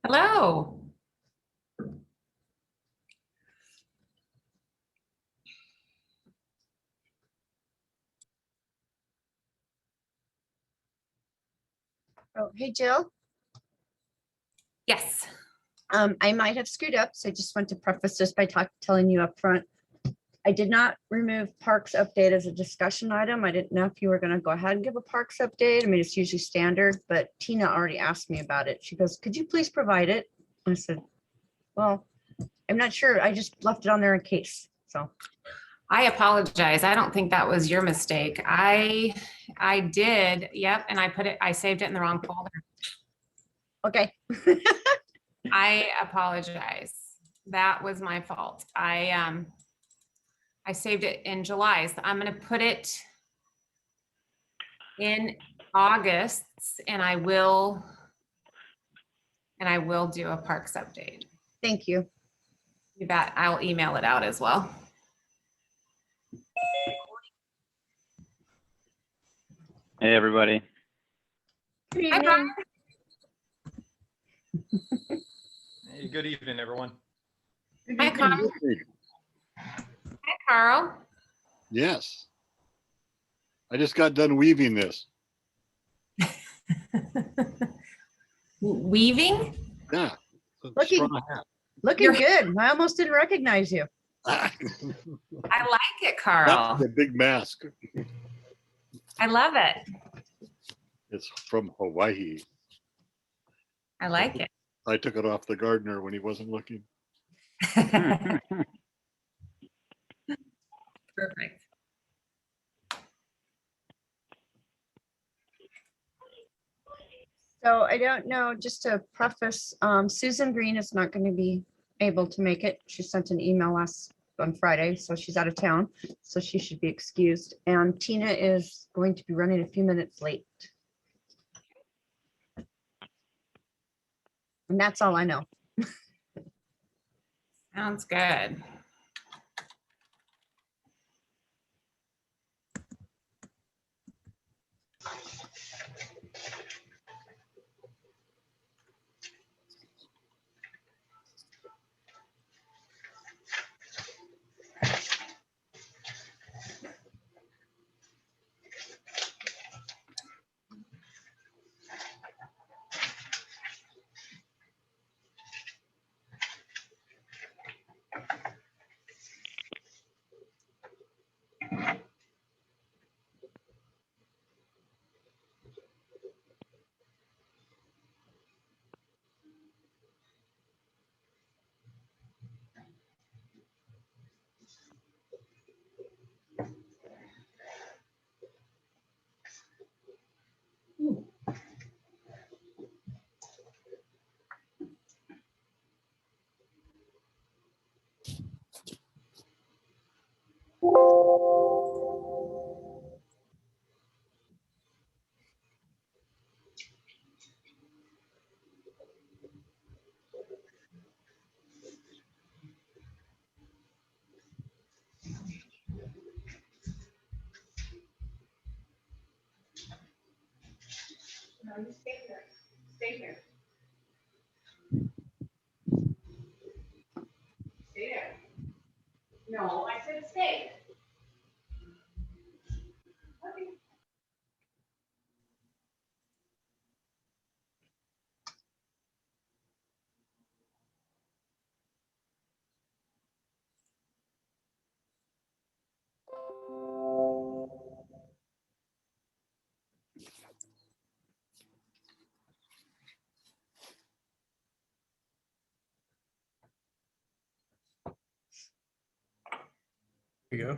Hello. Oh, hey, Jill. Yes. I might have screwed up, so I just want to preface this by telling you up front. I did not remove Parks update as a discussion item. I didn't know if you were going to go ahead and give a Parks update. I mean, it's usually standard, but Tina already asked me about it. She goes, "Could you please provide it?" I said, "Well, I'm not sure. I just left it on there in case." So I apologize. I don't think that was your mistake. I did. Yep. And I saved it in the wrong folder. okay. I apologize. That was my fault. I saved it in July. So I'm going to put it in August and I will do a Parks update. Thank you. You bet. I'll email it out as well. Hey, everybody. Good Hi, evening. Hey, good evening, everyone. Hi, Carl. Hi, Carl. Yes. I just got done weaving this. Weaving? Yeah. Looking You're- good. I almost didn't recognize you. I like it, Carl. That's the big mask. I love it. It's from Hawaii. I like it. I took it off the gardener when he wasn't looking. Perfect. So I don't know, just to preface, Susan Green is not going to be able to make it. She sent an email on Friday, so she's out of town, so she should be excused. And Tina is going to be running a few minutes late. And that's all I know. Sounds good. No, you stay there. Stay there. Stay there. No, I said stay. Okay. Here you go.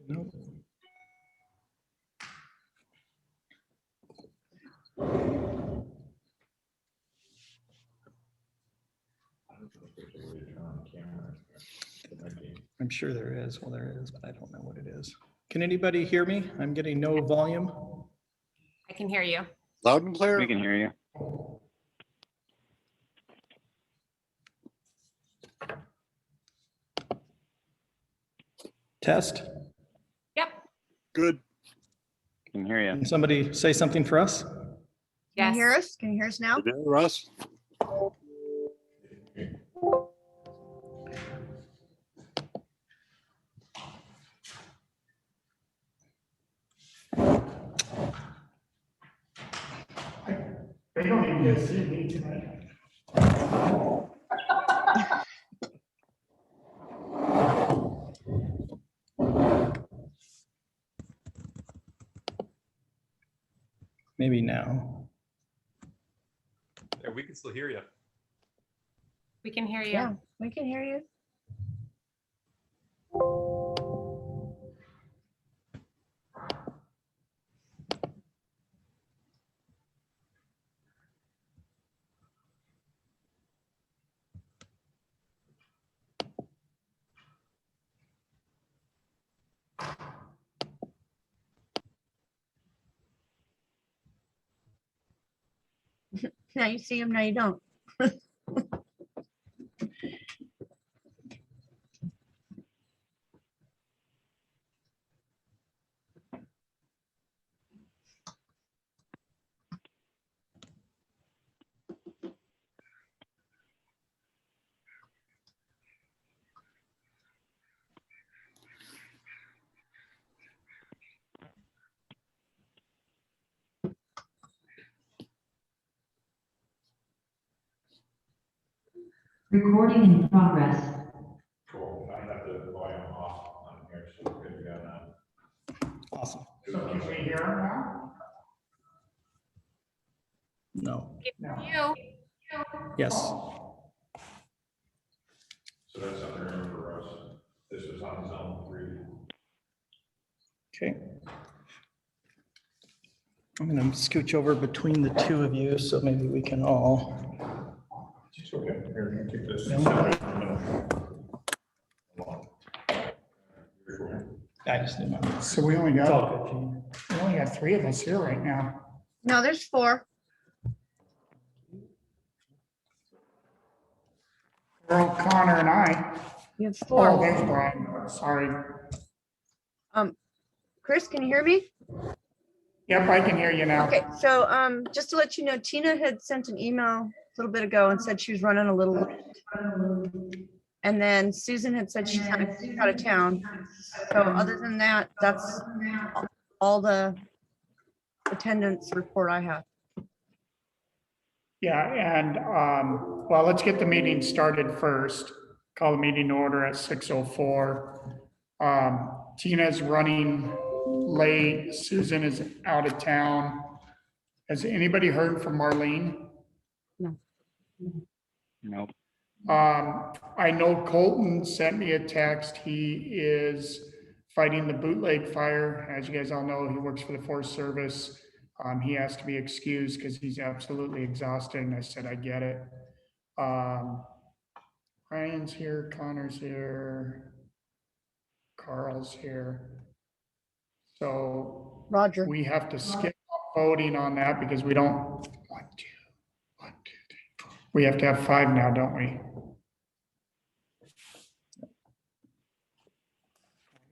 Nope. I'm sure there is. Well, there is, but I don't know what it is. Can anybody hear me? I'm getting no volume. I can hear you. Loud and We clear. can hear you. Test. Yep. Good. Can hear you. Can somebody say something for us? Can you Yes. hear us? Can you hear us now? Yeah, Russ? They don't even get to see me tonight. Maybe now. Yeah, we can still hear you. We can hear you. Yeah, we can hear you. Now you see him, now you don't. Recording in progress. Cool. I have the volume off on here, so we're good to go now. Awesome. So can we hear him now? No. No. You. Yes. So that's something to remember for us. This was on zone 3. Okay. I'm going to scooch over between the two of you so maybe we can all. It's okay. Here, I'm gonna keep this. I just need my. So we only It's got, all good, Gene. we only got 3 of us here right now. No, there's 4. Earl, Connor and I. You have Oh, 4. there's Brian. Sorry. Chris, can you hear me? Yep, I can hear you now. Okay, so just to let you know, Tina had sent an email a little bit ago and said she was running a little late. And then Susan had said she's out of town. So other than that, that's all the attendance report I have. Yeah, and, well, let's get the meeting started first. Call the meeting to order at 6:04. Tina's running late. Susan is out of town. Has anybody heard from Marlene? Nope. I know Colton sent me a text. He is fighting the bootleg fire. As you guys all know, he works for the Forest Service. He has to be excused because he's absolutely exhausted, and I said, I get it. Ryan's here, Connor's here, Carl's here. So Roger. we have to skip voting on that because we don't, 1, 2, 1, 2, 3, 4. We have to have 5 now, don't we?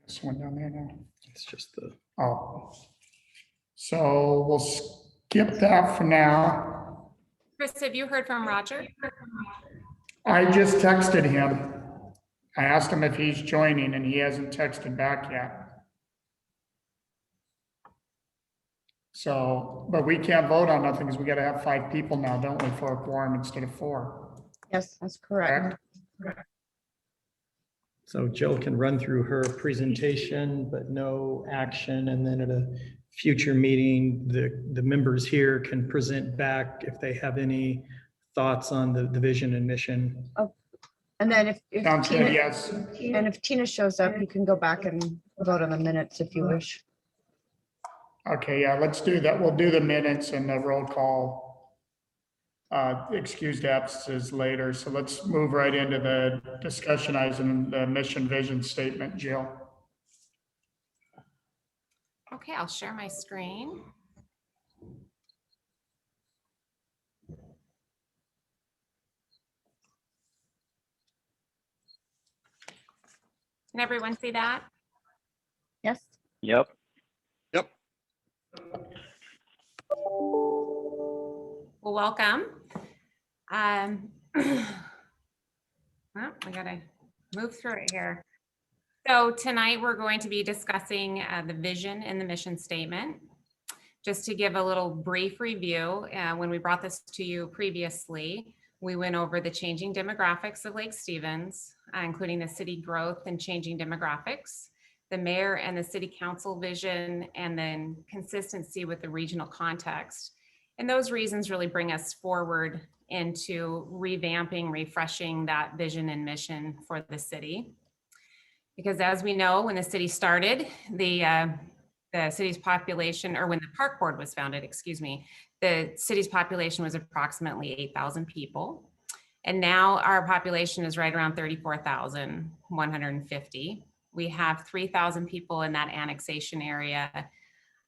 This one down there now. It's just the. Oh. So we'll skip that for now. Chris, have you heard from Roger? I just texted him. I asked him if he's joining and he hasn't texted back yet. So, but we can't vote on nothing because we gotta have 5 people now, don't we, for a quorum instead of 4? Yes, that's correct. Correct? So Jill can run through her presentation, but no action. And then at a future meeting, the members here can present back if they have any thoughts on the vision and mission. And then if Sounds good, Tina, yes. and if Tina shows up, you can go back and vote on the minutes if you wish. Okay, yeah, let's do that. We'll do the minutes and the roll call. excused absences later. So let's move right into the discussion item, the mission vision statement, Jill. Okay, I'll share my screen. Can everyone see that? Yes. Yep. Yep. Well, welcome. Well, I gotta move through it here. So tonight we're going to be discussing the vision and the mission statement. Just to give a little brief review, when we brought this to you previously, we went over the changing demographics of Lake Stevens, including the city growth and changing demographics, the mayor and the city council vision, and then consistency with the regional context. And those reasons really bring us forward into revamping, refreshing that vision and mission for the city. Because as we know, when the city started, the city's population, or when the park board was founded, excuse me, the city's population was approximately 8,000 people. And now our population is right around 34,150. We have 3,000 people in that annexation area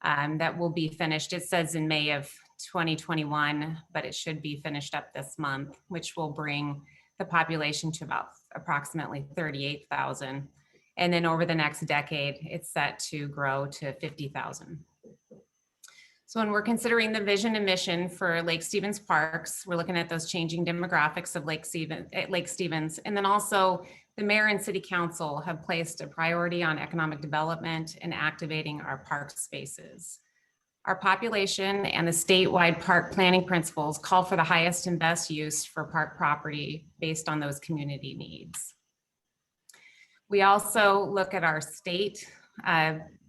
that will be finished. It says in May of 2021, but it should be finished up this month, which will bring the population to about approximately 38,000. And then over the next decade, it's set to grow to 50,000. So when we're considering the vision and mission for Lake Stevens Parks, we're looking at those changing demographics of Lake Stevens. And then also the mayor and city council have placed a priority on economic development and activating our park spaces. Our population and the statewide park planning principles call for the highest and best use for park property based on those community needs. We also look at our state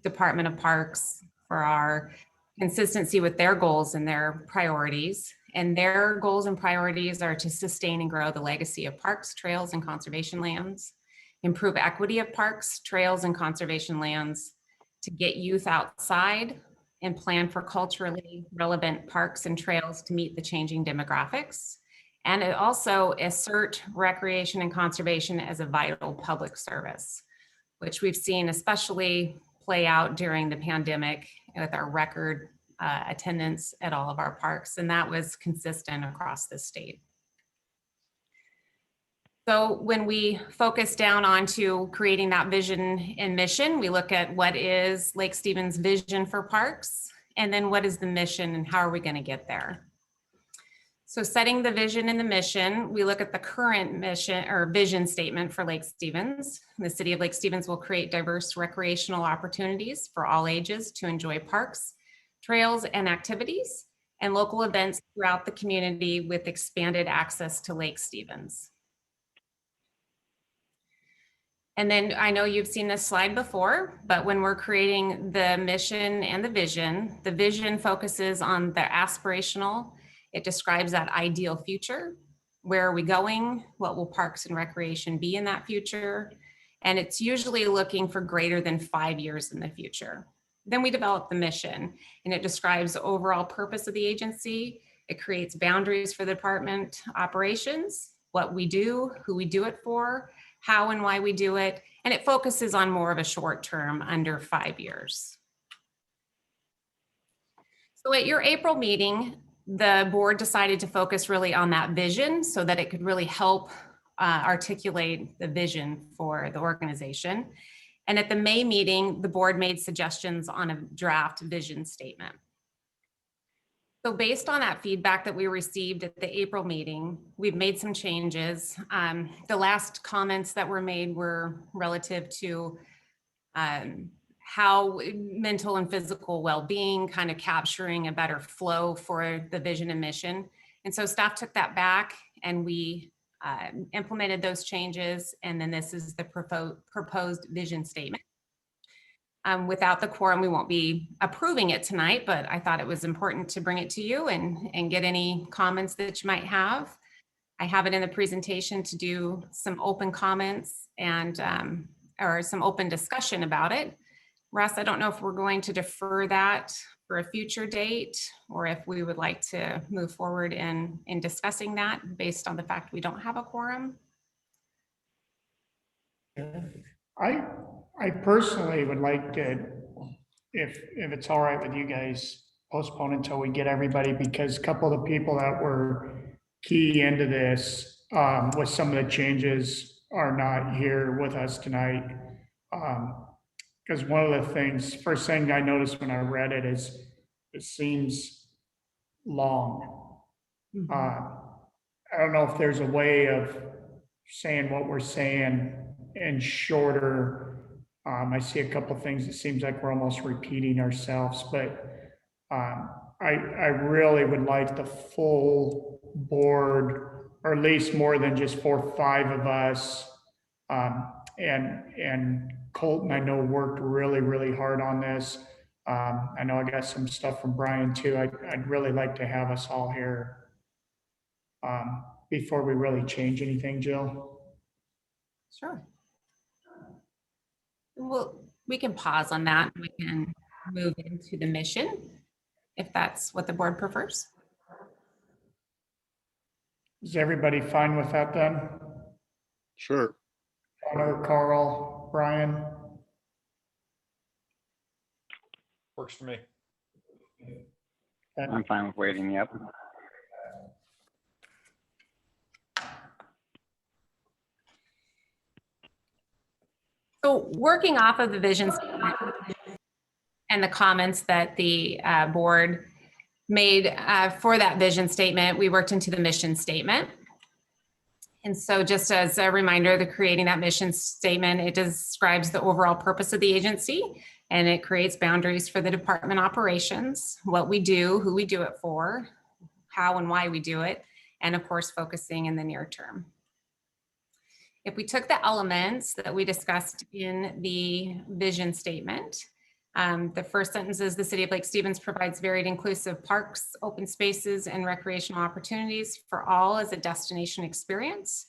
Department of Parks for our consistency with their goals and their priorities. And their goals and priorities are to sustain and grow the legacy of parks, trails, and conservation lands, improve equity of parks, trails, and conservation lands, to get youth outside, and plan for culturally relevant parks and trails to meet the changing demographics. And it also assert recreation and conservation as a vital public service, which we've seen especially play out during the pandemic with our record attendance at all of our parks. And that was consistent across the state. So when we focus down onto creating that vision and mission, we look at what is Lake Stevens' vision for parks, and then what is the mission and how are we going to get there? So setting the vision and the mission, we look at the current mission or vision statement for Lake Stevens. The city of Lake Stevens will create diverse recreational opportunities for all ages to enjoy parks, trails, and activities, and local events throughout the community with expanded access to Lake Stevens. And then I know you've seen this slide before, but when we're creating the mission and the vision focuses on the aspirational. It describes that ideal future. Where are we going? What will parks and recreation be in that future? And it's usually looking for greater than 5 years in the future. Then we develop the mission, and it describes the overall purpose of the agency. It creates boundaries for the department operations, what we do, who we do it for, how and why we do it, and it focuses on more of a short term, under 5 years. So at your April meeting, the board decided to focus really on that vision so that it could really help articulate the vision for the organization. And at the May meeting, the board made suggestions on a draft vision statement. So based on that feedback that we received at the April meeting, we've made some changes. The last comments that were made were relative to how mental and physical well-being, kind of capturing a better flow for the vision and mission. And so staff took that back and we implemented those changes. And then this is the proposed vision statement. Without the quorum, we won't be approving it tonight, but I thought it was important to bring it to you and get any comments that you might have. I have it in the presentation to do some open comments and or some open discussion about it. Russ, I don't know if we're going to defer that for a future date, or if we would like to move forward in discussing that based on the fact we don't have a quorum. I personally would like to, if it's all right with you guys, postpone until we get everybody, because a couple of the people that were key into this, with some of the changes are not here with us tonight. Because one of the things, first thing I noticed when I read it is, it seems long. I don't know if there's a way of saying what we're saying in shorter. I see a couple things, it seems like we're almost repeating ourselves, but I really would like the full board, or at least more than just 4 or 5 of us. And Colton, I know, worked really, really hard on this. I know I got some stuff from Brian too. I'd really like to have us all here before we really change anything, Jill. Sure. Well, we can pause on that. We can move into the mission if that's what the board prefers. Is everybody fine with that then? Sure. Connor, Carl, Brian? Works for me. I'm fine with waiting, yep. So working off of the vision statement and the comments that the board made for that vision statement, we worked into the mission statement. And so just as a reminder, the creating that mission statement, it describes the overall purpose of the agency, and it creates boundaries for the department operations, what we do, who we do it for, how and why we do it, and of course, focusing in the near term. If we took the elements that we discussed in the vision statement, the first sentence is the City of Lake Stevens provides varied inclusive parks, open spaces, and recreational opportunities for all as a destination experience.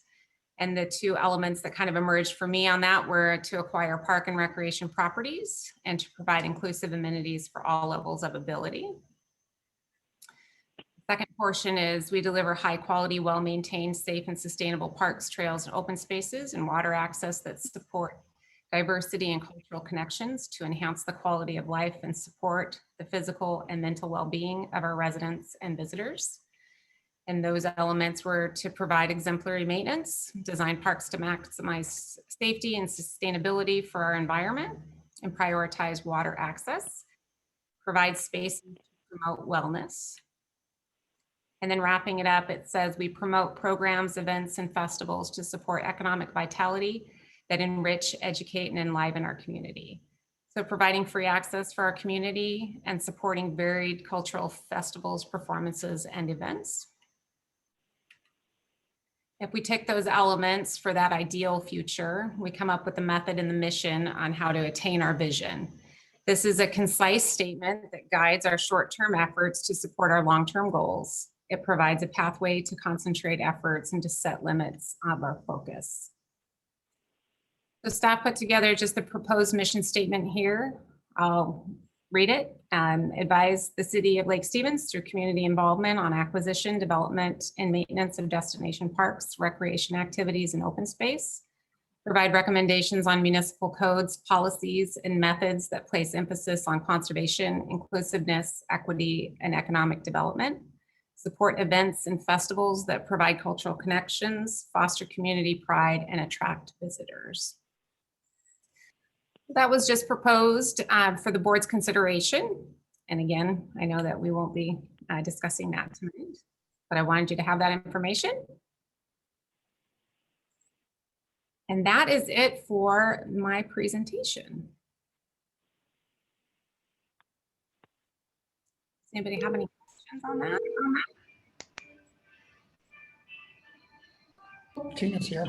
And the 2 elements that kind of emerged for me on that were to acquire park and recreation properties and to provide inclusive amenities for all levels of ability. Second portion is we deliver high quality, well-maintained, safe and sustainable parks, trails, and open spaces and water access that support diversity and cultural connections to enhance the quality of life and support the physical and mental well-being of our residents and visitors. And those elements were to provide exemplary maintenance, design parks to maximize safety and sustainability for our environment, and prioritize water access, provide space to promote wellness. And then wrapping it up, it says we promote programs, events, and festivals to support economic vitality that enrich, educate, and enliven our community. So providing free access for our community and supporting varied cultural festivals, performances, and events. If we take those elements for that ideal future, we come up with a method and the mission on how to attain our vision. This is a concise statement that guides our short-term efforts to support our long-term goals. It provides a pathway to concentrate efforts and to set limits of our focus. So staff put together just the proposed mission statement here. I'll read it. Advise the City of Lake Stevens through community involvement on acquisition, development, and maintenance of destination parks, recreation activities, and open space. Provide recommendations on municipal codes, policies, and methods that place emphasis on conservation, inclusiveness, equity, and economic development. Support events and festivals that provide cultural connections, foster community pride, and attract visitors. That was just proposed for the board's consideration. And again, I know that we won't be discussing that tonight, but I wanted you to have that information. And that is it for my presentation. Does anybody have any questions on that? Tina's here.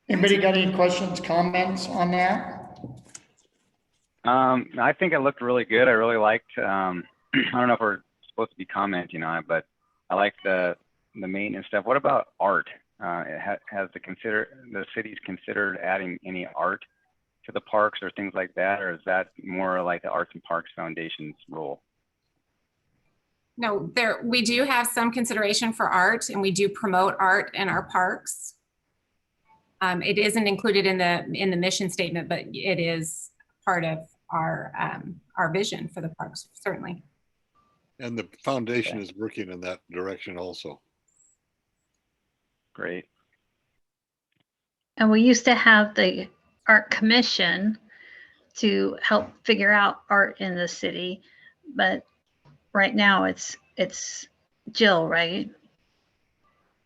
Anybody got any questions, comments on that? I think it looked really good. I really liked, I don't know if we're supposed to be commenting on it, but I like the maintenance stuff. What about art? Has the city's considered adding any art to the parks or things like that? Or is that more like the Arts and Parks Foundation's role? No, we do have some consideration for art, and we do promote art in our parks. It isn't included in the mission statement, but it is part of our vision for the parks, certainly. And the foundation is working in that direction also. Great. And we used to have the art commission to help figure out art in the city, but right now it's Jill, right?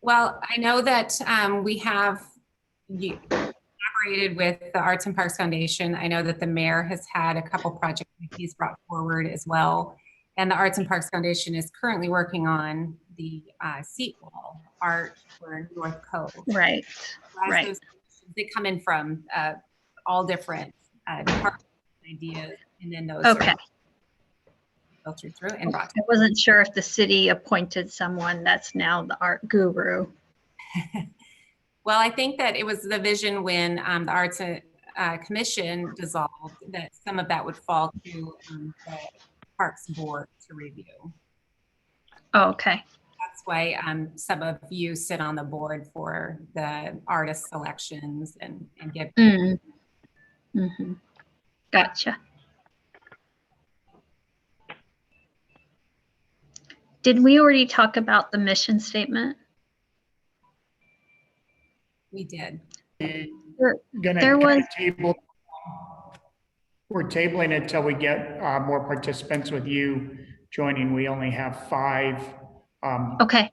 Well, I know that we have collaborated with the Arts and Parks Foundation. I know that the mayor has had a couple projects that he's brought forward as well. And the Arts and Parks Foundation is currently working on the seat wall art for North Cove. Right, right. They come in from all different department ideas, and then those Okay. are filtered through and brought. I wasn't sure if the city appointed someone that's now the art guru. Well, I think that it was the vision when the Arts Commission dissolved, that some of that would fall to the Parks Board to review. Oh, okay. That's why some of you sit on the board for the artist selections and get. Mm-hmm. Gotcha. Did we already talk about the mission statement? We did. We're gonna There was- table. We're tabling it till we get more participants with you joining. We only have 5. Okay,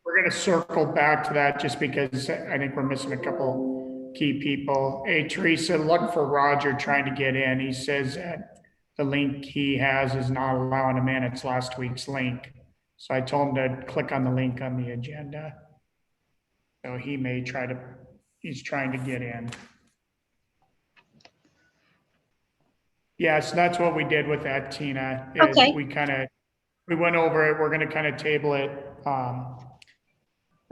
We're gonna circle back to that just because I think we're missing a couple key people. Hey, Teresa, look for Roger trying to get in. He says that the link he has is not allowing him in. It's last week's link. So I told him to click on the link on the agenda. So he may he's trying to get in. Yeah, so that's what we did with that, Tina. is Okay. We went over it. We're gonna kind of table it. I'm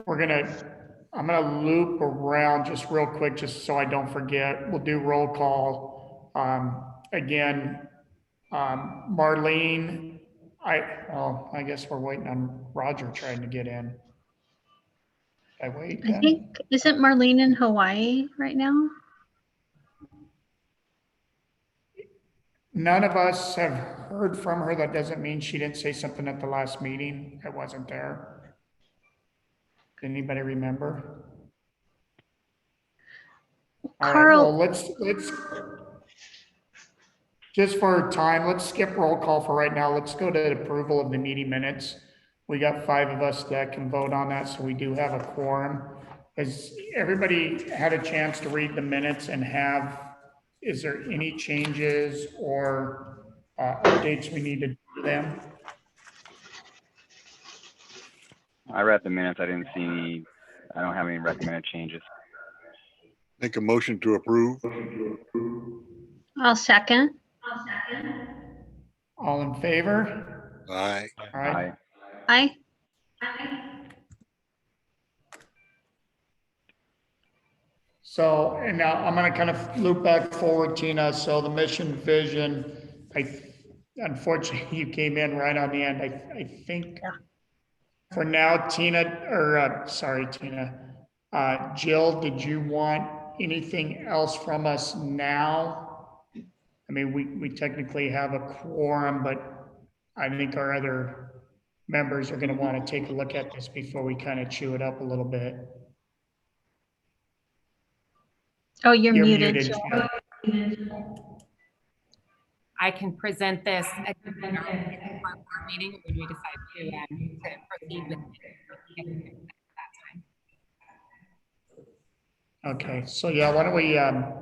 gonna loop around just real quick, just so I don't forget. We'll do roll call. Again, Marlene, I guess we're waiting on Roger trying to get in. I wait I then? think, isn't Marlene in Hawaii right now? None of us have heard from her. That doesn't mean she didn't say something at the last meeting. I wasn't there. Anybody remember? All right, Carl, well, let's just for time, let's skip roll call for right now. Let's go to approval of the meeting minutes. We got 5 of us that can vote on that, so we do have a quorum. Has everybody had a chance to read the minutes and is there any changes or updates we need to do to them? I read the minutes. I didn't see any, I don't have any recommended changes. Make a motion to approve. I'll second. All in favor? Aye. All right. Aye. Aye. So, and now I'm gonna kind of loop back forward, Tina. So the mission vision, unfortunately, you came in right on the end. I think for now, Jill, did you want anything else from us now? I mean, we technically have a quorum, but I think our other members are gonna want to take a look at this before we kind of chew it up a little bit. Oh, you're You're muted. muted. Jill. I can present this at the board meeting when we decide to proceed with it at that time. Okay, so yeah, why don't we,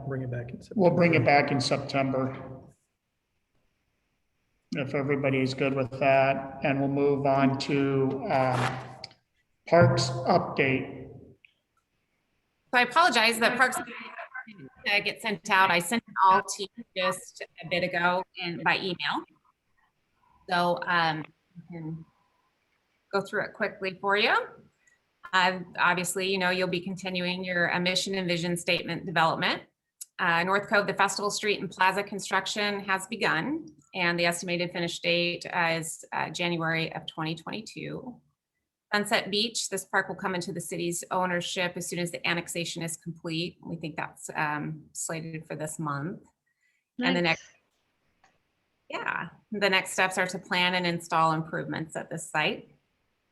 Bring it back in September. we'll bring it back in September. If everybody's good with that, and we'll move on to Parks update. So I apologize that Parks didn't get sent out. I sent it all to you just a bit ago by email. So I can go through it quickly for you. Obviously, you'll be continuing your mission and vision statement development. North Cove, the Festival Street and Plaza construction has begun, and the estimated finish date is January of 2022. Sunset Beach, this park will come into the city's ownership as soon as the annexation is complete. We think that's slated for this month. And the next, the next steps are to plan and install improvements at this site.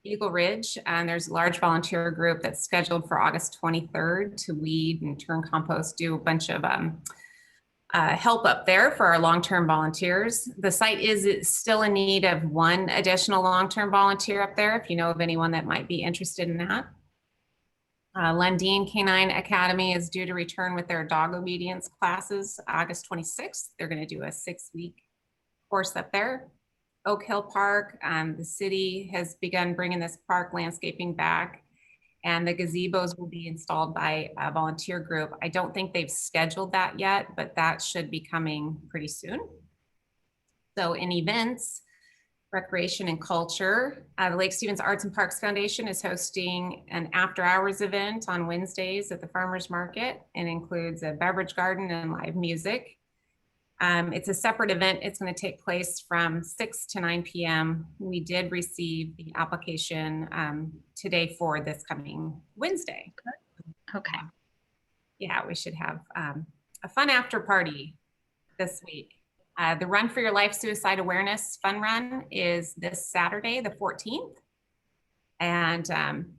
Eagle Ridge, and there's a large volunteer group that's scheduled for August 23rd to weed and turn compost, do a bunch of help up there for our long-term volunteers. The site is still in need of one additional long-term volunteer up there, if you know of anyone that might be interested in that. Lundeen Canine Academy is due to return with their dog obedience classes August 26th. They're going to do a 6-week course up there. Oak Hill Park, the city has begun bringing this park landscaping back, and the gazebos will be installed by a volunteer group. I don't think they've scheduled that yet, but that should be coming pretty soon. So in events, recreation and culture, the Lake Stevens Arts and Parks Foundation is hosting an after-hours event on Wednesdays at the Farmers Market, and includes a beverage garden and live music. It's a separate event. It's going to take place from 6 to 9 p.m. We did receive the application today for this coming Wednesday. Okay. Yeah, we should have a fun after party this week. The Run for Your Life Suicide Awareness Fun Run is this Saturday, the 14th. And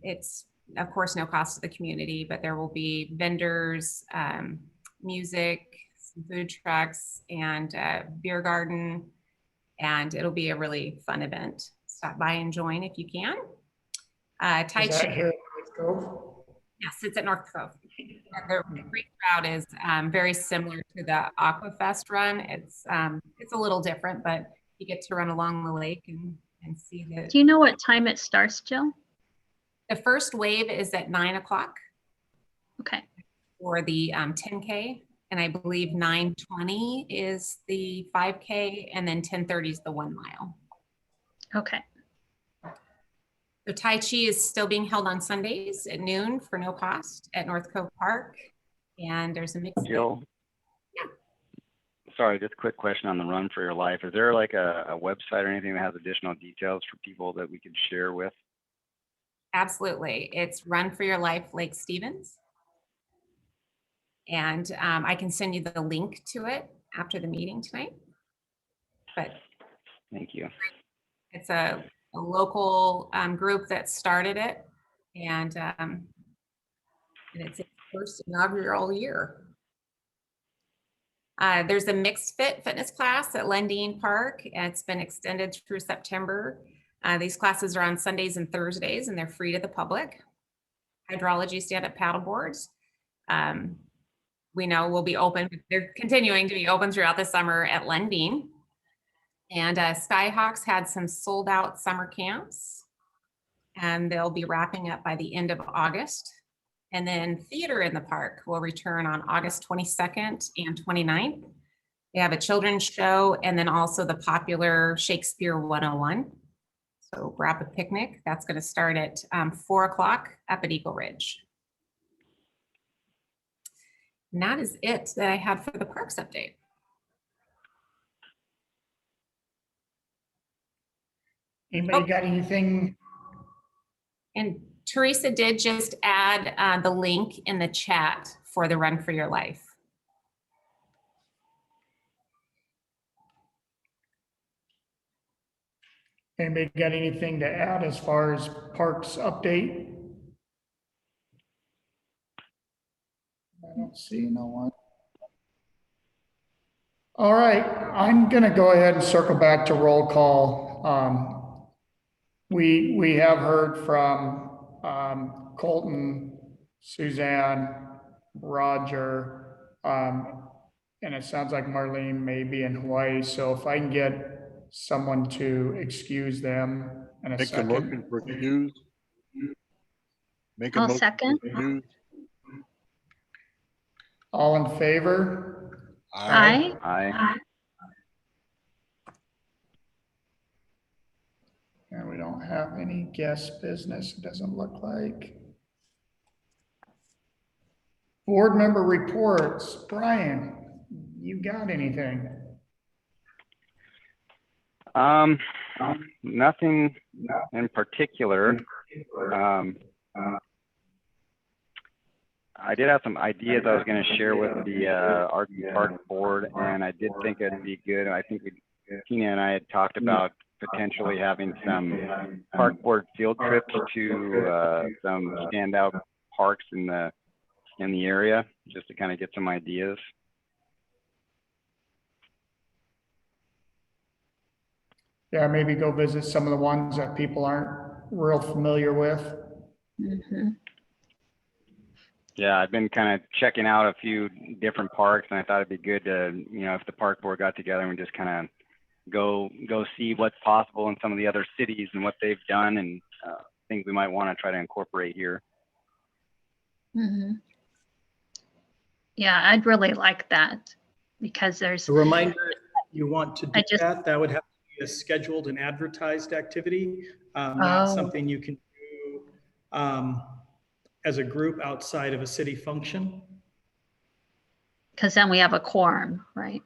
it's, of course, no cost to the community, but there will be vendors, music, food trucks, and beer garden, and it'll be a really fun event. Stop by and join if you can. Tai Is that Chi, here in North Cove? yes, it's at North Cove. And the great crowd is very similar to the Aquafest run. It's a little different, but you get to run along the lake and see the. Do you know what time it starts, Jill? The first wave is at 9 o'clock Okay. for the 10K. And I believe 9:20 is the 5K, and then 10:30 is the 1 mile. Okay. So Tai Chi is still being held on Sundays at noon for no cost at North Cove Park. And there's a mix. Jill? Yeah. Sorry, just a quick question on the Run for Your Life. Is there like a website or anything that has additional details for people that we could share with? Absolutely. It's Run for Your Life Lake Stevens. And I can send you the link to it after the meeting tonight. But Thank you. it's a local group that started it, and it's its first inaugural year. There's a mixed fitness class at Lundeen Park, and it's been extended through September. These classes are on Sundays and Thursdays, and they're free to the public. Hydrology stand-up paddle boards. We know will be open, but they're continuing to be open throughout the summer at Lundeen. And Skyhawks had some sold out summer camps, and they'll be wrapping up by the end of August. And then Theater in the Park will return on August 22nd and 29th. They have a children's show, and then also the popular Shakespeare 101. So grab a picnic. That's going to start at 4 o'clock up at Eagle Ridge. And that is it that I had for the parks update. Anybody got anything? And Teresa did just add the link in the chat for the Run for Your Life. Anybody got anything to add as far as parks update? I don't see no one. All right, I'm gonna go ahead and circle back to roll call. We have heard from Colton, Suzanne, Roger, and it sounds like Marlene may be in Hawaii. So if I can get someone to excuse them in a Make a second. motion for excuse. Make a I'll motion for second. excuse. All in favor? Aye. Aye. And we don't have any guest business, it doesn't look like. Board member reports. Brian, you got anything? Nothing in particular. I did have some ideas I was going to share with the Art and Park Board, and I did think it'd be good. I think Tina and I had talked about potentially having some park board field trips to some standout parks in the area, just to kind of get some ideas. Yeah, maybe go visit some of the ones that people aren't real familiar with. Mhm. Yeah, I've been kind of checking out a few different parks, and I thought it'd be good to, if the park board got together and just kind of go see what's possible in some of the other cities and what they've done, and things we might want to try to incorporate here. Mhm. Yeah, I'd really like that because there's, A reminder, if you want to do I just- that would have to be a scheduled and advertised activity, not Oh. something you can do as a group outside of a city function. because then we have a quorum, right?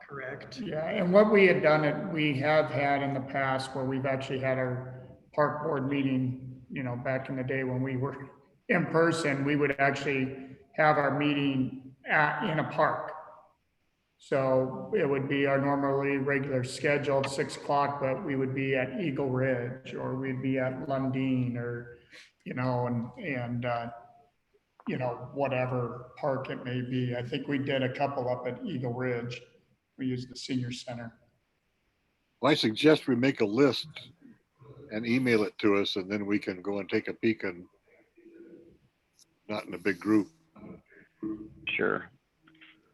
Correct. Yeah, and what we had done, we have had in the past where we've actually had our park board meeting, back in the day when we were in person, we would actually have our meeting in a park. So it would be our normally regular scheduled 6 o'clock, but we would be at Eagle Ridge, or we'd be at Lundin, or, whatever park it may be. I think we did a couple up at Eagle Ridge. We used the senior center. Well, I suggest we make a list and email it to us, and then we can go and take a peek, and not in a big group. Sure.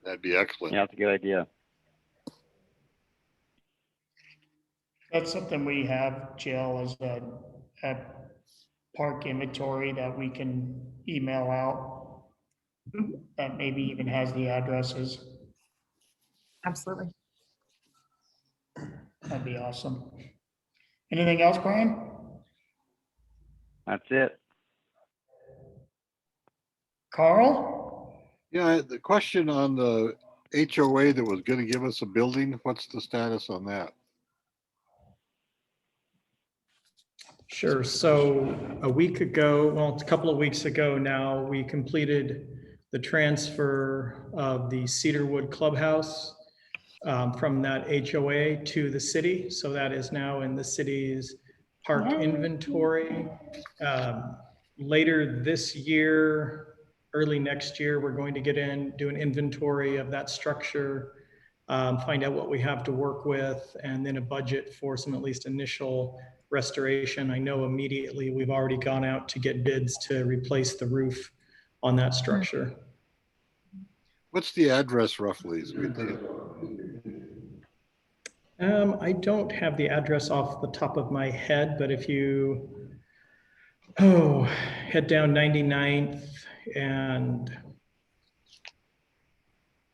That'd be excellent. Yeah, that's a good idea. That's something we have, Jill, is a park inventory that we can email out. That maybe even has the addresses. Absolutely. That'd be awesome. Anything else, Brian? That's it. Carl? Yeah, the question on the HOA that was gonna give us a building, what's the status on that? Sure. So a week ago, well, it's a couple of weeks ago now, we completed the transfer of the Cedarwood Clubhouse from that HOA to the city. So that is now in the city's park inventory. Later this year, early next year, we're going to get in, do an inventory of that structure, find out what we have to work with, and then a budget for some at least initial restoration. I know immediately we've already gone out to get bids to replace the roof on that structure. What's the address roughly? So we think I don't have the address off the top of my head, but if you head down 99th and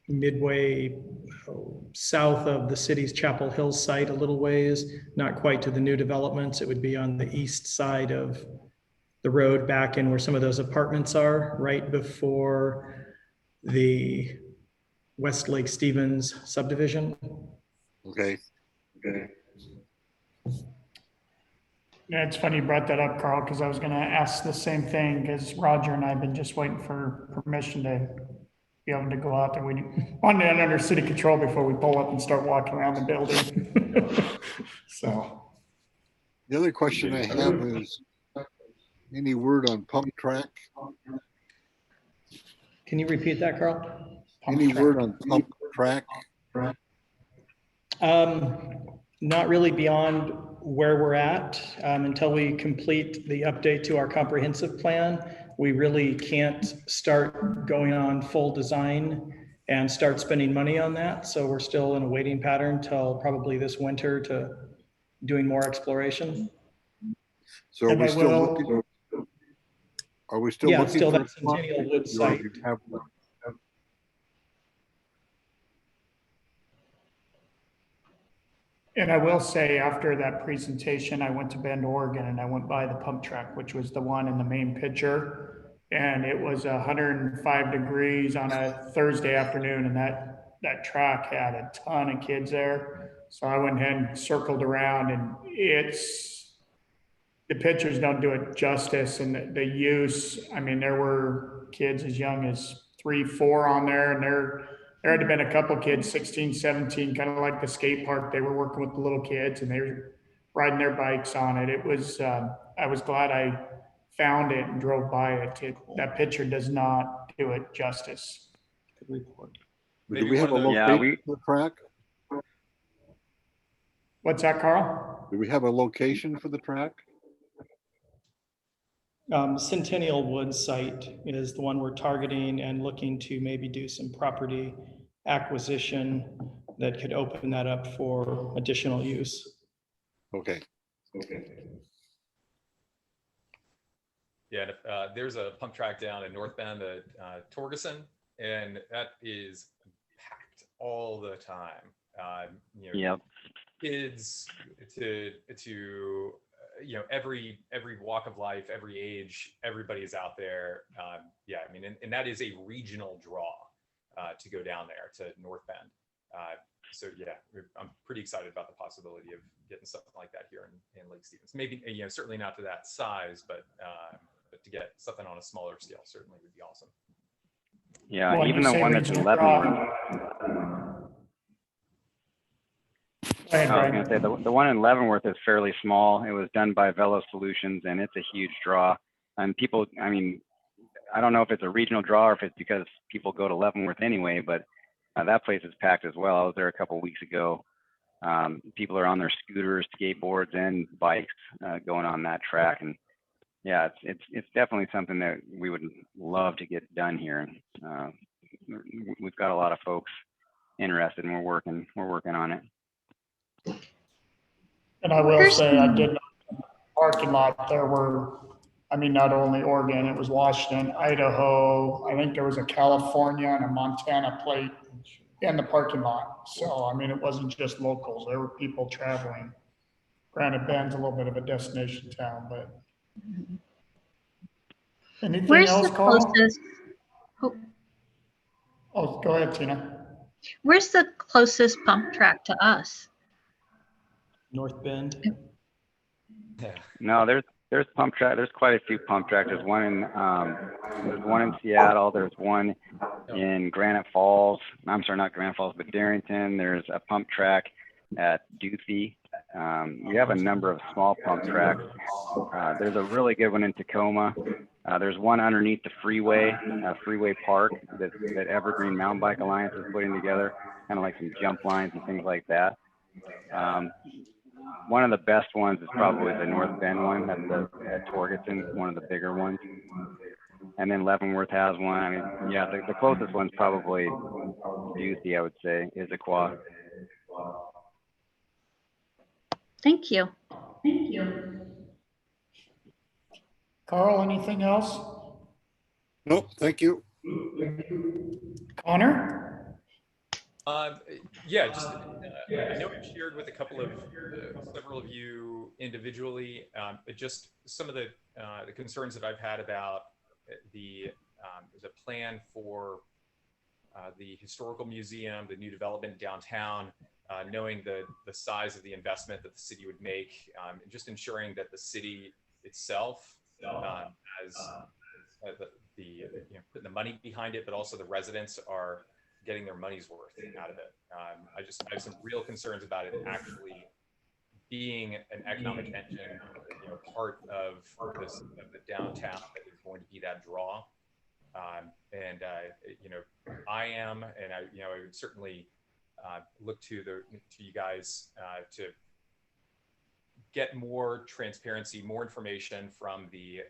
midway south of the city's Chapel Hill site a little ways, not quite to the new developments. It would be on the east side of the road back in where some of those apartments are, right before the Westlake Stevens subdivision. okay. Yeah, it's funny you brought that up, Carl, because I was gonna ask the same thing, because Roger and I have been just waiting for permission to be able to go out there. We want it under city control before we pull up and start walking around the building. So, The other question I have is, any word on pump track? Can you repeat that, Carl? Any word on pump track? Not really beyond where we're at. Until we complete the update to our comprehensive plan, we really can't start going on full design and start spending money on that. So we're still in a waiting pattern till probably this winter to doing more exploration. So are And we I still will- looking? Are we still Yeah, looking still for that a pump? Centennial Wood Or site. you have one? and I will say, after that presentation, I went to Bend, Oregon, and I went by the pump track, which was the one in the main picture. And it was 105 degrees on a Thursday afternoon, and that track had a ton of kids there. So I went ahead and circled around, and the pictures don't do it justice, and the use, I mean, there were kids as young as 3, 4 on there, and there had been a couple kids, 16, 17, kind of like the skate park. They were working with the little kids, and they were riding their bikes on it. It was, I was glad I found it and drove by it. That picture does not do it justice. Good report. Do we have a Yeah, location for the track? What's that, Carl? Do we have a location for the track? Centennial Woods site is the one we're targeting and looking to maybe do some property acquisition that could open that up for additional use. Okay. Yeah, and, there's a pump track down in North Bend at Torgerson, and that is packed all the time. You know, Yep. kids to every walk of life, every age, everybody's out there. Yeah, I mean, and that is a regional draw to go down there to North Bend. So yeah, I'm pretty excited about the possibility of getting something like that here in Lake Stevens. Maybe, certainly not to that size, but to get something on a smaller scale certainly would be awesome. Yeah, Well, even you the say one that's in regional Leavenworth. Go ahead, I was Greg. gonna say the one in Leavenworth is fairly small. It was done by Velo Solutions, and it's a huge draw. And people, I mean, I don't know if it's a regional draw or if it's because people go to Leavenworth anyway, but that place is packed as well. I was there a couple of weeks ago. People are on their scooters, skateboards, and bikes going on that track, and yeah, it's definitely something that we would love to get done here. We've got a lot of folks interested, and we're working on it. And I will Here's say, I did notice in the parking lot, there were, I mean, not only Oregon, it was Washington, Idaho, I think there was a California and a Montana plate in the parking lot. So, I mean, it wasn't just locals, there were people traveling. Granted, Bend's a little bit of a destination town, but. Anything Where's else, the Carl? closest? Oh, Oh, go ahead, Tina. where's the closest pump track to us? North Bend. Yeah. No, there's pump track. There's quite a few pump tracks. There's one in Seattle. There's one in Granite Falls. I'm sorry, not Granite Falls, but Darrington. There's a pump track at Duthie. We have a number of small pump tracks. There's a really good one in Tacoma. There's one underneath the freeway, Freeway Park, that Evergreen Mountain Bike Alliance is putting together, kind of like some jump lines and things like that. One of the best ones is probably the North Bend one at Torgerson, one of the bigger ones. And then Leavenworth has one. I mean, yeah, the closest one's probably Duthie, I would say, Issaquah. Thank you. Carl, anything else? Nope, thank you. Connor? Yeah, just I know I've shared with a couple of several of you individually, but just some of the concerns that I've had about the plan for the historical museum, the new development downtown, knowing the size of the investment that the city would make, and just ensuring that the city itself has putting the money behind it, but also the residents are getting their money's worth out of it. I have some real concerns about it actually being an economic engine, part of the downtown that is going to be that draw. I am, and I would certainly look to you guys to get more transparency, more information from the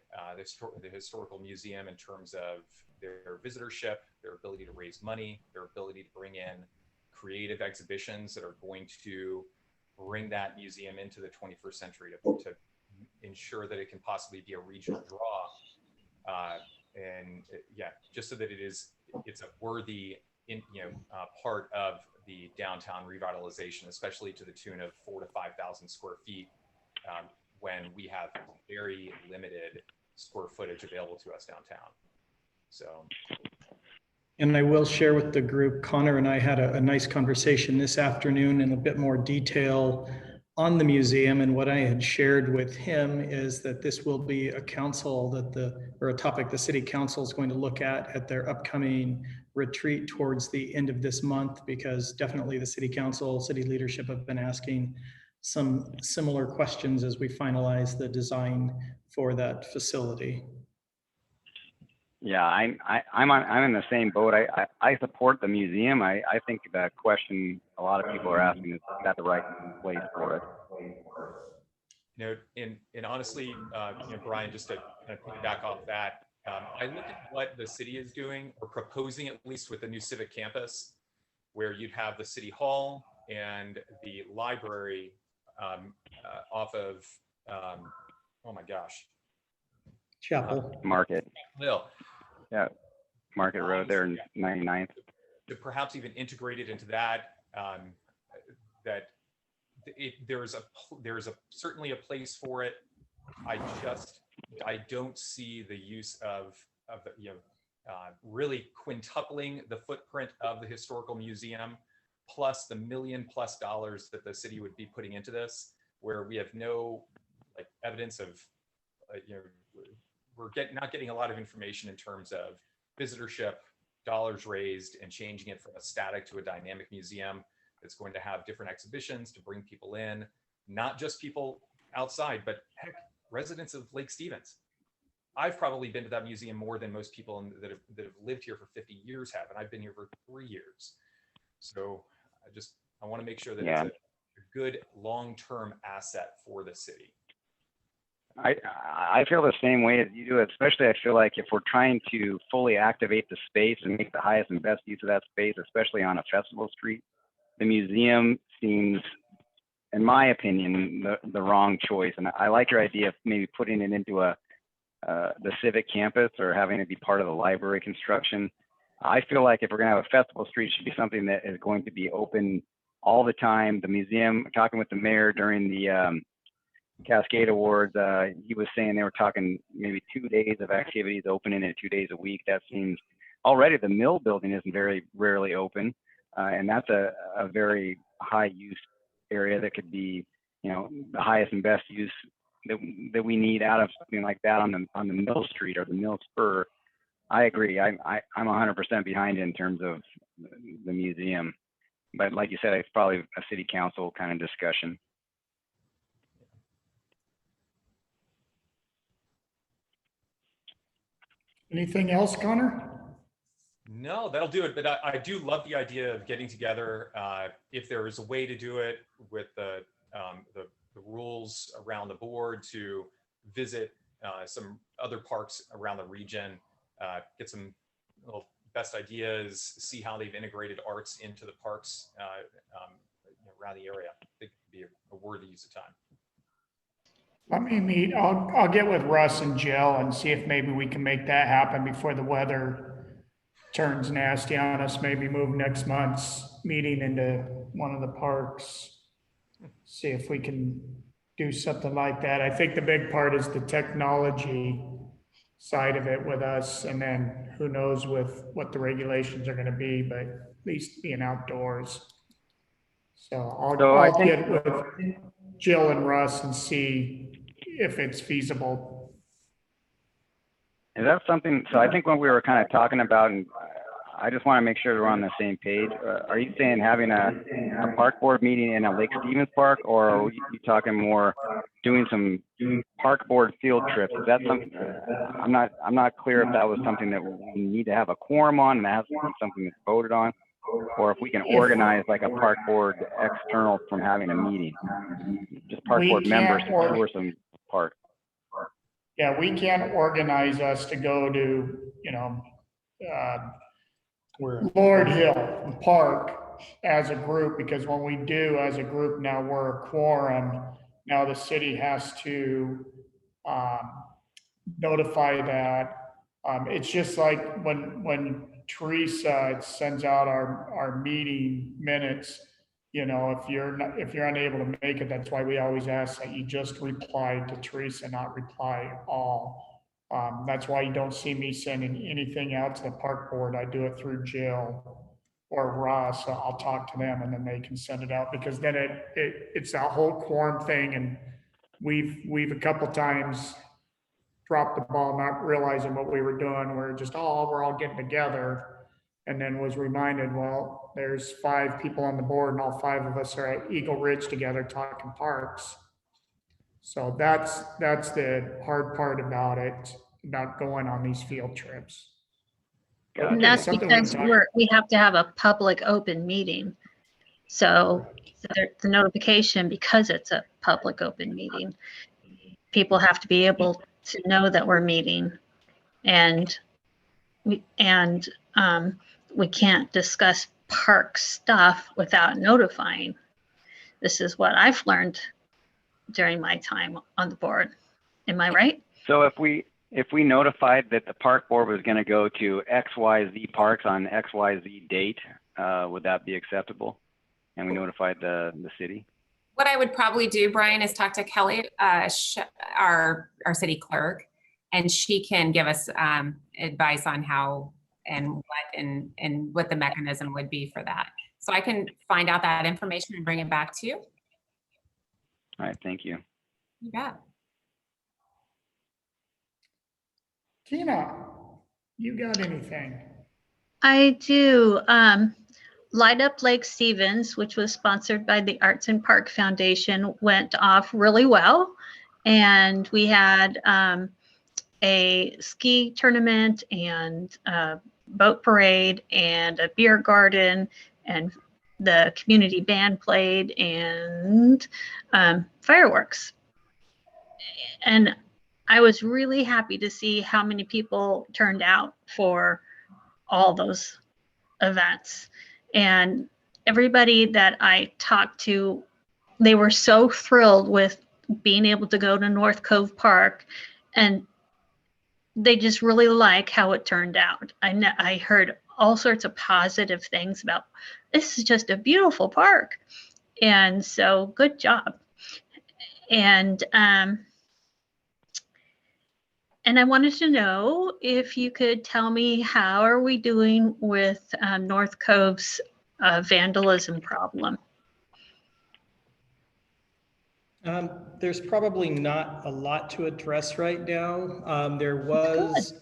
historical museum in terms of their visitorship, their ability to raise money, their ability to bring in creative exhibitions that are going to bring that museum into the 21st century to ensure that it can possibly be a regional draw. Just so that it's a worthy part of the downtown revitalization, especially to the tune of 4,000 to 5,000 square feet, when we have very limited square footage available to us downtown. So, And I will share with the group, Connor and I had a nice conversation this afternoon in a bit more detail on the museum. And what I had shared with him is that this will be a a topic the city council is going to look at their upcoming retreat towards the end of this month, because definitely the city council, city leadership have been asking some similar questions as we finalize the design for that facility. Yeah, I'm in the same boat. I support the museum. I think that question a lot of people are asking is that the right place for it? you know, and honestly, you know, Brian, just to kind of piggyback off that, I look at what the city is doing or proposing, at least with the new civic campus, where you'd have the city hall and the library off of, oh my gosh, Chapel. Market, Hill. yeah, Market Road there in 99th. To perhaps even integrate it into that, there's certainly a place for it. I don't see the use of the, you know, really quintupling the footprint of the historical museum, plus the $1 million+ that the city would be putting into this, where we have no like evidence of, you know, we're not getting a lot of information in terms of visitorship, dollars raised, and changing it from a static to a dynamic museum that's going to have different exhibitions to bring people in, not just people outside, but heck, residents of Lake Stevens. I've probably been to that museum more than most people that have lived here for 50 years have, and I've been here for 3 years. So I want to make sure that it's a good long-term asset for the city. I feel the same way as you do, especially I feel like if we're trying to fully activate the space and make the highest and best use of that space, especially on a festival street, the museum seems, in my opinion, the wrong choice. And I like your idea of maybe putting it into the civic campus or having it be part of the library construction. I feel like if we're going to have a festival street, it should be something that is going to be open all the time. The museum, talking with the mayor during the Cascade Awards, he was saying they were talking maybe 2 days of activities opening it 2 days a week. That seems already the mill building isn't very rarely open, and that's a very high use area that could be, you know, the highest and best use that we need out of something like that on the Mill Street or the Mill Spur. I agree. I'm 100% behind it in terms of the museum, but like you said, it's probably a city council kind of discussion. Anything else, Connor? No, that'll do it. But I do love the idea of getting together. If there is a way to do it with the rules around the board to visit some other parks around the region, get some little best ideas, see how they've integrated arts into the parks around the area. I think it'd be a worthy use of time. Let me meet, I'll get with Russ and Jill and see if maybe we can make that happen before the weather turns nasty on us. Maybe move next month's meeting into one of the parks. See if we can do something like that. I think the big part is the technology side of it with us, and then who knows with what the regulations are going to be, but at least being outdoors. So I'll get with Jill and Russ and see if it's feasible. Is that something, so I think when we were kind of talking about, and I just want to make sure we're on the same page. Are you saying having a park board meeting in a Lake Stevens park, or are you talking more doing some park board field trips? Is that something, I'm not clear if that was something that we need to have a quorum on and that has to be something that's voted on, or if we can organize like a park board external from having a meeting, just park board members to tour some park. Yeah, we can't organize us to go to, you know, Lord Hill Park as a group, because when we do as a group, now we're a quorum. Now the city has to notify that. It's just like when Teresa sends out our meeting minutes, you know, if you're unable to make it, that's why we always ask that you just reply to Teresa, not reply all. That's why you don't see me sending anything out to the park board. I do it through Jill or Ross. So I'll talk to them and then they can send it out, because then it's that whole quorum thing. And we've a couple times dropped the ball, not realizing what we were doing. We're just, oh, we're all getting together. And then was reminded, well, there's 5 people on the board and all 5 of us are at Eagle Ridge together talking parks. So that's the hard part about it, about going on these field trips. But And it's that's something we can because talk- we have to have a public open meeting. So the notification, because it's a public open meeting, people have to be able to know that we're meeting. And we can't discuss park stuff without notifying. This is what I've learned during my time on the board. Am I right? So if we notified that the park board was going to go to XYZ parks on XYZ date, would that be acceptable? And we notified the city? What I would probably do, Brian, is talk to Kelly, our city clerk, and she can give us advice on how and what the mechanism would be for that. So I can find out that information and bring it back to you. All right, thank you. You bet. Tina, you got anything? I do. Light Up Lake Stevens, which was sponsored by the Arts and Park Foundation, went off really well. And we had a ski tournament and a boat parade and a beer garden, and the community band played, and fireworks. And I was really happy to see how many people turned out for all those events. And everybody that I talked to, they were so thrilled with being able to go to North Cove Park, and they just really like how it turned out. I heard all sorts of positive things about, this is just a beautiful park. And so good job. And I wanted to know if you could tell me, how are we doing with North Cove's vandalism problem? There's probably not a lot to address right now. There was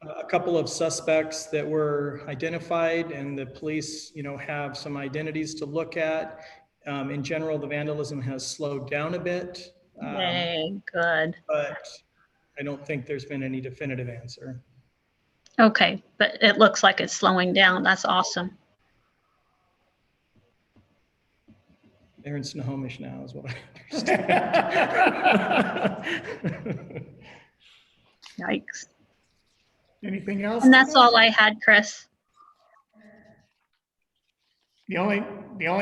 a couple of suspects that were identified, and the police, have some identities to look at. In general, the vandalism has slowed down a bit. Yay, good. But I don't think there's been any definitive answer. Okay, but it looks like it's slowing down. That's awesome. They're in Snohomish now, is what I understand. Anything Yikes. else? And that's all I had, Chris. The only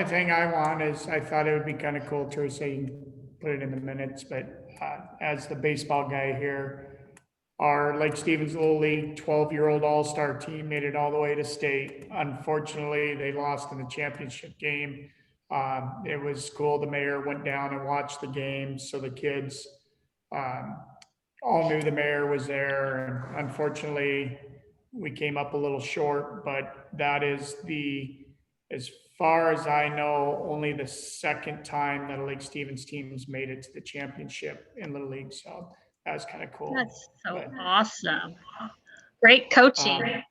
thing I want is, I thought it would be kind of cool, Teresa, you can put it in the minutes, but as the baseball guy here, our Lake Stevens Little League 12-year-old all-star team made it all the way to state. Unfortunately, they lost in the championship game. It was cool. The mayor went down and watched the game, so the kids all knew the mayor was there. And unfortunately, we came up a little short, but that is as far as I know, only the second time that a Lake Stevens team's made it to the championship in Little League. So that was kind of cool. That's so But, awesome. Great coaching.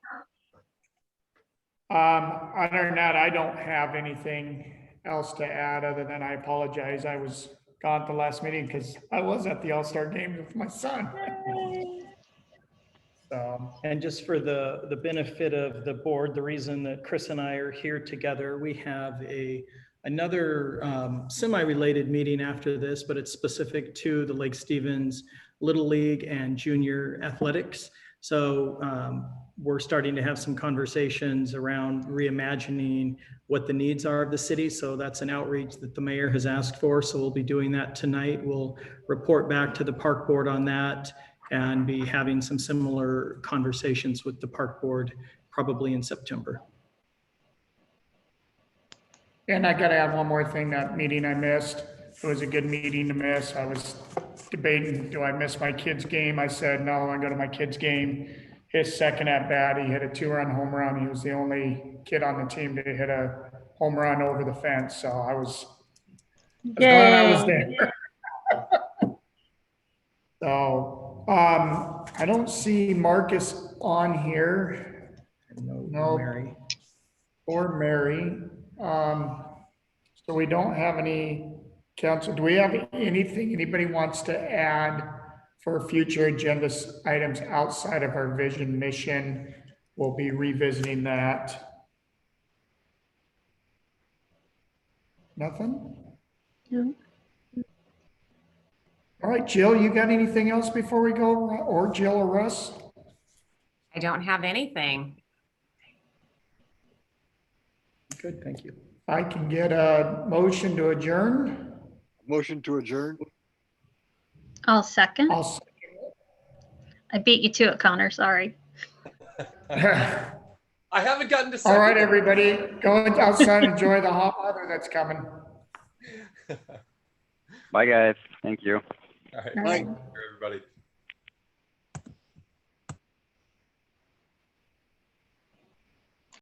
other than that, I don't have anything else to add, other than I apologize. I was gone at the last meeting because I was at the All-Star game with my son. So, And just for the benefit of the board, the reason that Chris and I are here together, we have another semi-related meeting after this, but it's specific to the Lake Stevens Little League and Junior Athletics. So we're starting to have some conversations around reimagining what the needs are of the city. So that's an outreach that the mayor has asked for. So we'll be doing that tonight. We'll report back to the park board on that and be having some similar conversations with the park board probably in September. and I gotta add one more thing, that meeting I missed. It was a good meeting to miss. I was debating, do I miss my kid's game? I said, no, I go to my kid's game. His second at bat, he hit a 2-run home run. He was the only kid on the team to hit a home run over the fence. So I was glad I was there. So, I don't see Marcus on here. No. Mary. Or Mary. So we don't have any council. Do we have anything anybody wants to add for future agenda items outside of our vision mission? We'll be revisiting that. Nothing? No. All right, Jill, you got anything else before we go? Or Jill or Russ? I don't have anything. Good, thank you. I can get a motion to adjourn. Motion to adjourn. I'll second. I'll I beat you to it, Connor, sorry. second. I haven't gotten to. All right, second. everybody, go outside and enjoy the hot weather that's coming. Bye, guys. Thank you. All right. Bye. Everybody.